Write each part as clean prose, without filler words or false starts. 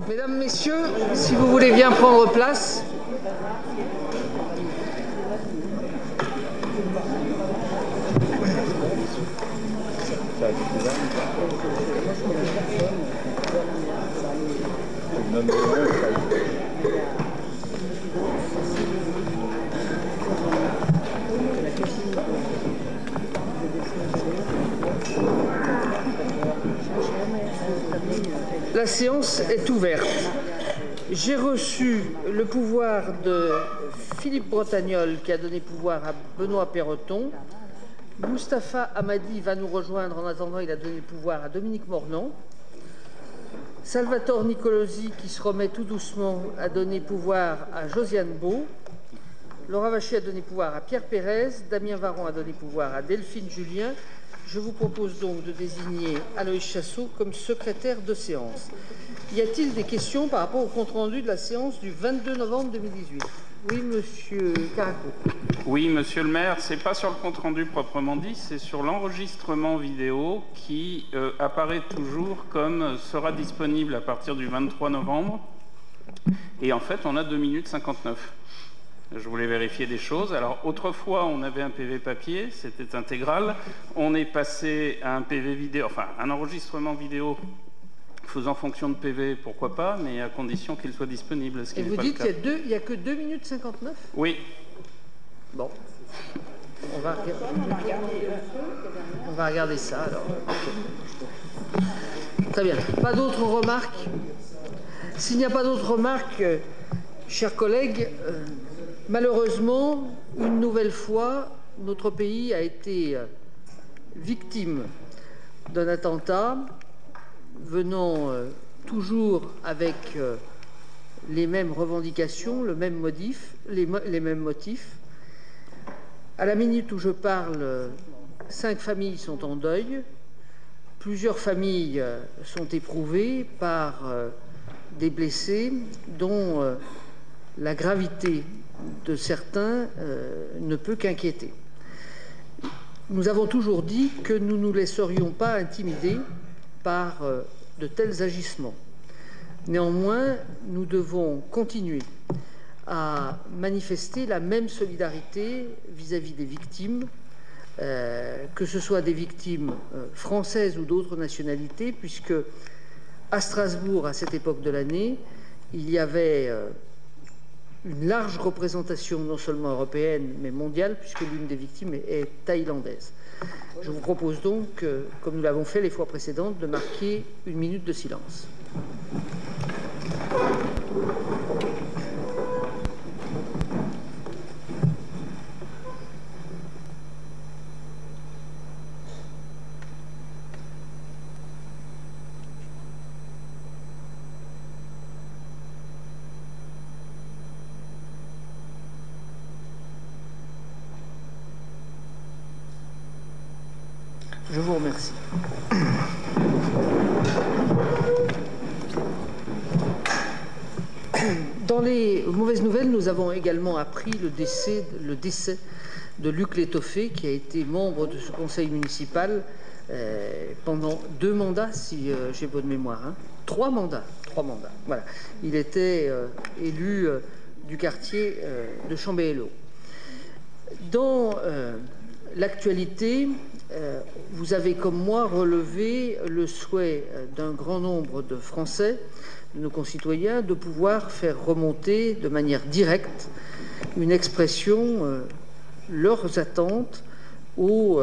Mesdames, Messieurs, si vous voulez bien prendre place. La séance est ouverte. J'ai reçu le pouvoir de Philippe Bretagnol, qui a donné pouvoir à Benoît Perroton. Moustapha Hamadi va nous rejoindre. En attendant, il a donné le pouvoir à Dominique Mornan. Salvatore Nicolosi, qui se remet tout doucement, a donné pouvoir à Josiane Beau. Laura Vacher a donné pouvoir à Pierre Pérez. Damien Varron a donné pouvoir à Delphine Julien. Je vous propose donc de désigner Aloïs Chassot comme secrétaire de séance. Y a-t-il des questions par rapport au compte-rendu de la séance du 22 novembre 2018? Oui, monsieur Caraco. Oui, monsieur le maire, ce n'est pas sur le compte-rendu proprement dit, c'est sur l'enregistrement vidéo qui apparaît toujours comme sera disponible à partir du 23 novembre. Et en fait, on a 2 minutes 59. Je voulais vérifier des choses. Alors, autrefois, on avait un PV papier, c'était intégral. On est passé à un PV vidéo, enfin, un enregistrement vidéo faisant fonction de PV, pourquoi pas, mais à condition qu'il soit disponible. Ce qui Et vous dites qu'il n'y a que 2 minutes 59? Oui. Bon. On va regarder ça, alors. Très bien. Pas d'autres remarques? S'il n'y a pas d'autres remarques, chers collègues, malheureusement, une nouvelle fois, notre pays a été victime d'un attentat venant toujours avec les mêmes revendications, les mêmes motifs. À la minute où je parle, 5 familles sont en deuil. Plusieurs familles sont éprouvées par des blessés dont la gravité de certains ne peut qu'inquiéter. Nous avons toujours dit que nous ne nous laisserions pas intimider par de tels agissements. Néanmoins, nous devons continuer à manifester la même solidarité vis-à-vis des victimes, que ce soit des victimes françaises ou d'autres nationalités, puisque à Strasbourg, à cette époque de l'année, il y avait une large représentation non seulement européenne, mais mondiale, puisque l'une des victimes est thaïlandaise. Je vous propose donc, comme nous l'avons fait les fois précédentes, de marquer 1 minute de silence. Je vous remercie. Dans les mauvaises nouvelles, nous avons également appris le décès de Luc Létoffé, qui a été membre de ce conseil municipal pendant 2 mandats, si j'ai bonne mémoire. 3 mandats. Voilà. Il était élu du quartier de Chambéhello. Dans l'actualité, vous avez, comme moi, relevé le souhait d'un grand nombre de Français, de nos concitoyens, de pouvoir faire remonter de manière directe une expression, leurs attentes au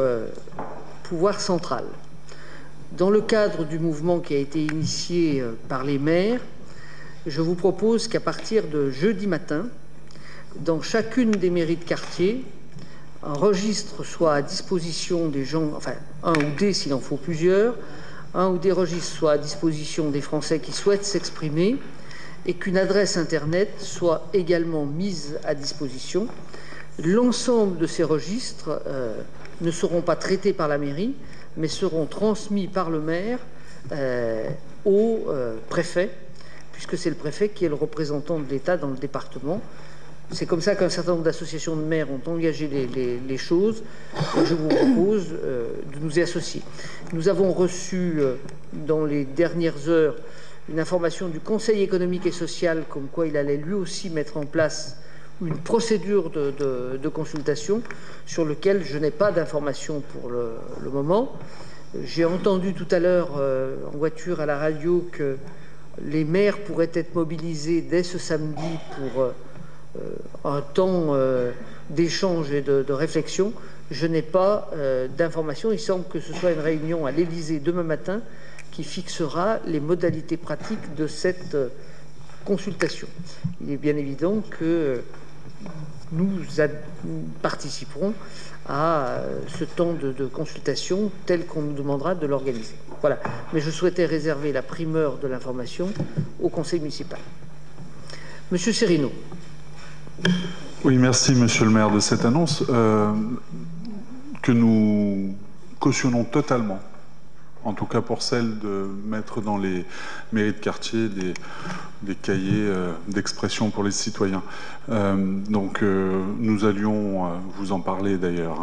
pouvoir central. Dans le cadre du mouvement qui a été initié par les maires, je vous propose qu'à partir de jeudi matin, dans chacune des mairies de quartier, un registre soit à disposition des gens, enfin un ou des s'il en faut plusieurs, un ou des registres soient à disposition des Français qui souhaitent s'exprimer et qu'une adresse Internet soit également mise à disposition. L'ensemble de ces registres ne seront pas traités par la mairie, mais seront transmis par le maire au préfet, puisque c'est le préfet qui est le représentant de l'État dans le département. C'est comme ça qu'un certain nombre d'associations de maires ont engagé les choses. Et je vous propose de nous y associer. Nous avons reçu dans les dernières heures une information du Conseil économique et social comme quoi il allait lui aussi mettre en place une procédure de consultation sur lequel je n'ai pas d'informations pour le moment. J'ai entendu tout à l'heure en voiture à la radio que les maires pourraient être mobilisés dès ce samedi pour un temps d'échange et de réflexion. Je n'ai pas d'informations. Il semble que ce soit une réunion à l'Élysée demain matin qui fixera les modalités pratiques de cette consultation. Il est bien évident que nous participerons à ce temps de consultation tel qu'on nous demandera de l'organiser. Voilà. Mais je souhaitais réserver la primeur de l'information au conseil municipal. Monsieur Serino. Oui, merci Monsieur le maire de cette annonce que nous cautionnons totalement. En tout cas pour celle de mettre dans les mairies de quartier des cahiers d'expression pour les citoyens. Nous allions vous en parler d'ailleurs.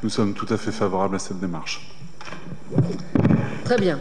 Nous sommes tout à fait favorables à cette démarche. Très bien.